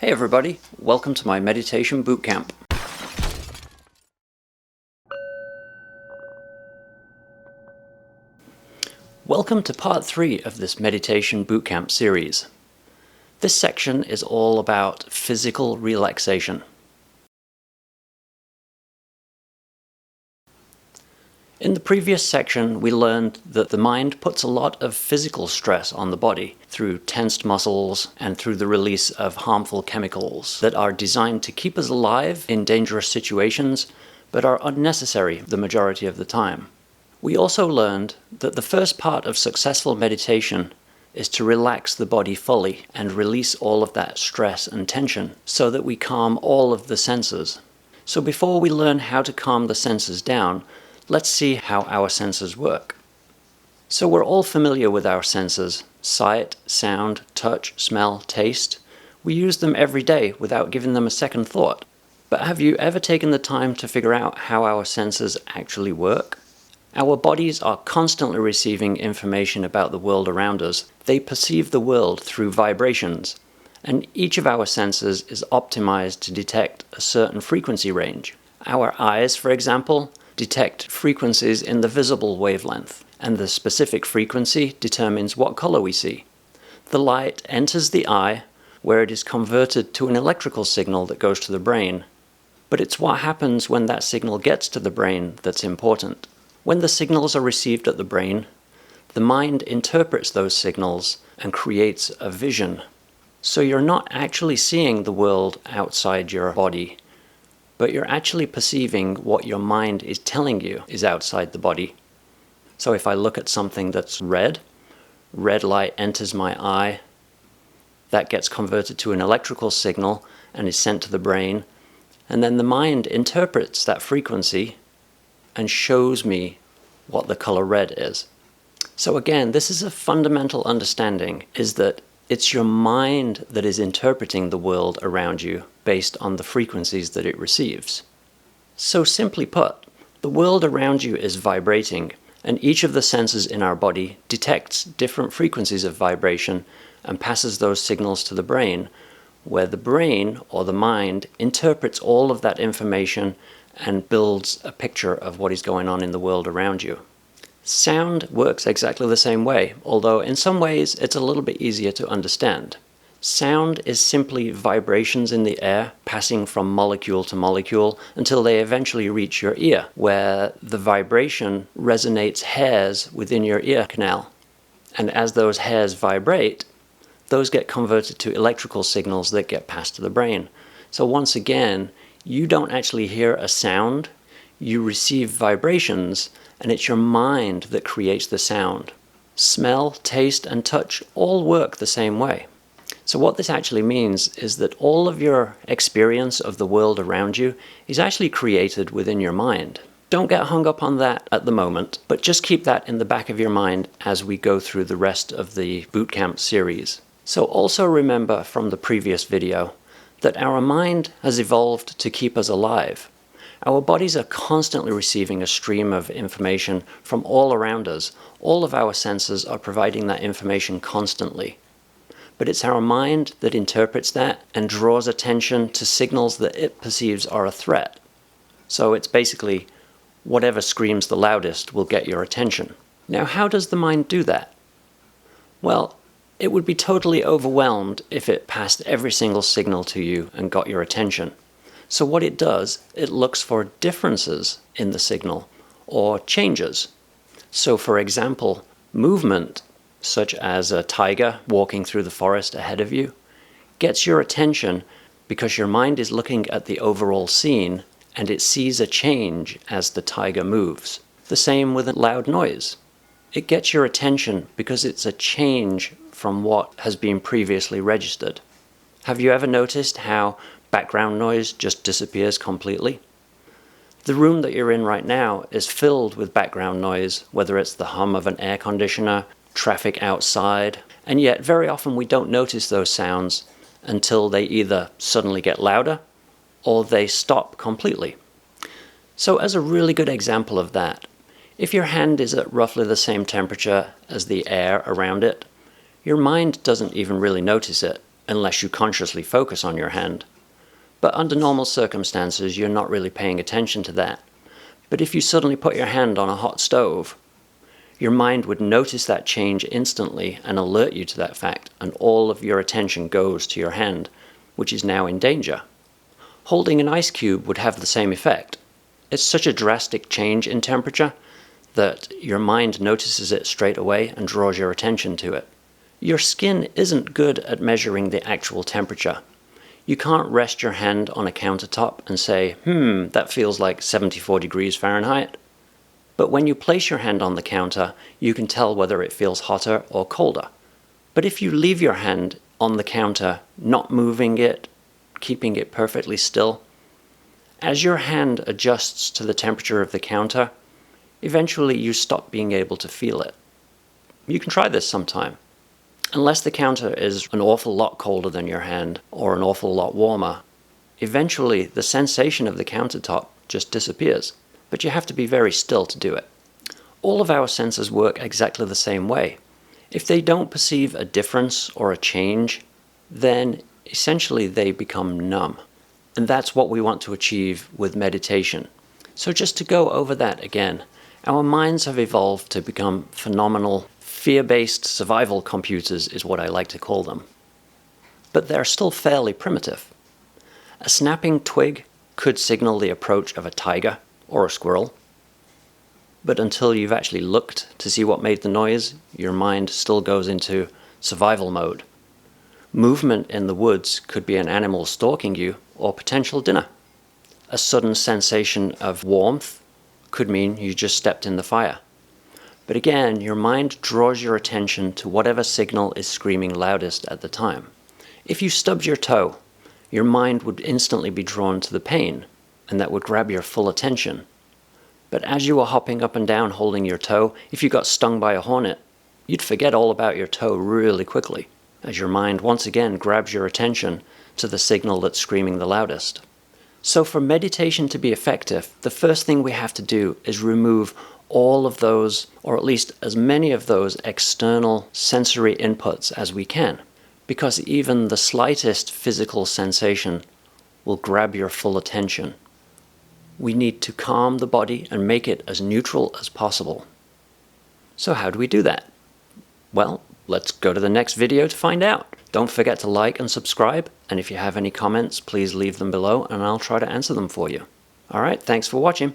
Hey everybody, welcome to my meditation bootcamp. Welcome to part 3 of this meditation bootcamp series. This section is all about physical relaxation. In the previous section, we learned that the mind puts a lot of physical stress on the body through tensed muscles and through the release of harmful chemicals that are designed to keep us alive in dangerous situations, but are unnecessary the majority of the time. We also learned that the first part of successful meditation is to relax the body fully and release all of that stress and tension so that we calm all of the senses. So before we learn how to calm the senses down, let's see how our senses work. So we're all familiar with our senses: sight, sound, touch, smell, taste. We use them every day without giving them a second thought. But have you ever taken the time to figure out how our senses actually work? Our bodies are constantly receiving information about the world around us. They perceive the world through vibrations, and each of our senses is optimized to detect a certain frequency range. Our eyes, for example, detect frequencies in the visible wavelength, and the specific frequency determines what color we see. The light enters the eye, where it is converted to an electrical signal that goes to the brain. But it's what happens when that signal gets to the brain that's important. When the signals are received at the brain, the mind interprets those signals and creates a vision. So you're not actually seeing the world outside your body, but you're actually perceiving what your mind is telling you is outside the body. So if I look at something that's red light enters my eye, that gets converted to an electrical signal and is sent to the brain, and then the mind interprets that frequency and shows me what the color red is. So again, this is a fundamental understanding, is that it's your mind that is interpreting the world around you based on the frequencies that it receives. So simply put, the world around you is vibrating, and each of the senses in our body detects different frequencies of vibration and passes those signals to the brain, where the brain, or the mind, interprets all of that information and builds a picture of what is going on in the world around you. Sound works exactly the same way, although in some ways it's a little bit easier to understand. Sound is simply vibrations in the air passing from molecule to molecule until they eventually reach your ear, where the vibration resonates hairs within your ear canal. And as those hairs vibrate, those get converted to electrical signals that get passed to the brain. So once again, you don't actually hear a sound, you receive vibrations, and it's your mind that creates the sound. Smell, taste, and touch all work the same way. So what this actually means is that all of your experience of the world around you is actually created within your mind. Don't get hung up on that at the moment, but just keep that in the back of your mind as we go through the rest of the bootcamp series. So also remember from the previous video that our mind has evolved to keep us alive. Our bodies are constantly receiving a stream of information from all around us. All of our senses are providing that information constantly. But it's our mind that interprets that and draws attention to signals that it perceives are a threat. So it's basically whatever screams the loudest will get your attention. Now, how does the mind do that? Well, it would be totally overwhelmed if it passed every single signal to you and got your attention. So what it does, it looks for differences in the signal or changes. So for example, movement, such as a tiger walking through the forest ahead of you, gets your attention because your mind is looking at the overall scene and it sees a change as the tiger moves. The same with a loud noise. It gets your attention because it's a change from what has been previously registered. Have you ever noticed how background noise just disappears completely? The room that you're in right now is filled with background noise, whether it's the hum of an air conditioner, traffic outside, and yet very often we don't notice those sounds until they either suddenly get louder or they stop completely. So as a really good example of that, if your hand is at roughly the same temperature as the air around it, your mind doesn't even really notice it. unless you consciously focus on your hand. But under normal circumstances, you're not really paying attention to that. But if you suddenly put your hand on a hot stove, your mind would notice that change instantly and alert you to that fact, and all of your attention goes to your hand, which is now in danger. Holding an ice cube would have the same effect. It's such a drastic change in temperature that your mind notices it straight away and draws your attention to it. Your skin isn't good at measuring the actual temperature. You can't rest your hand on a countertop and say, that feels like 74 degrees Fahrenheit. But when you place your hand on the counter, you can tell whether it feels hotter or colder. But if you leave your hand on the counter, not moving it, keeping it perfectly still, as your hand adjusts to the temperature of the counter, eventually you stop being able to feel it. You can try this sometime. Unless the counter is an awful lot colder than your hand or an awful lot warmer, eventually the sensation of the countertop just disappears. But you have to be very still to do it. All of our senses work exactly the same way. If they don't perceive a difference or a change, then essentially they become numb. And that's what we want to achieve with meditation. So just to go over that again, our minds have evolved to become phenomenal, fear-based survival computers is what I like to call them. But they're still fairly primitive. A snapping twig could signal the approach of a tiger or a squirrel. But until you've actually looked to see what made the noise, your mind still goes into survival mode. Movement in the woods could be an animal stalking you or potential dinner. A sudden sensation of warmth could mean you just stepped in the fire. But again, your mind draws your attention to whatever signal is screaming loudest at the time. If you stubbed your toe, your mind would instantly be drawn to the pain, and that would grab your full attention. But as you were hopping up and down holding your toe, if you got stung by a hornet, you'd forget all about your toe really quickly, as your mind once again grabs your attention to the signal that's screaming the loudest. So for meditation to be effective, the first thing we have to do is remove all of those, or at least as many of those external sensory inputs as we can, because even the slightest physical sensation will grab your full attention. We need to calm the body and make it as neutral as possible. So how do we do that? Well, let's go to the next video to find out. Don't forget to like and subscribe, and if you have any comments, please leave them below and I'll try to answer them for you. Alright, thanks for watching.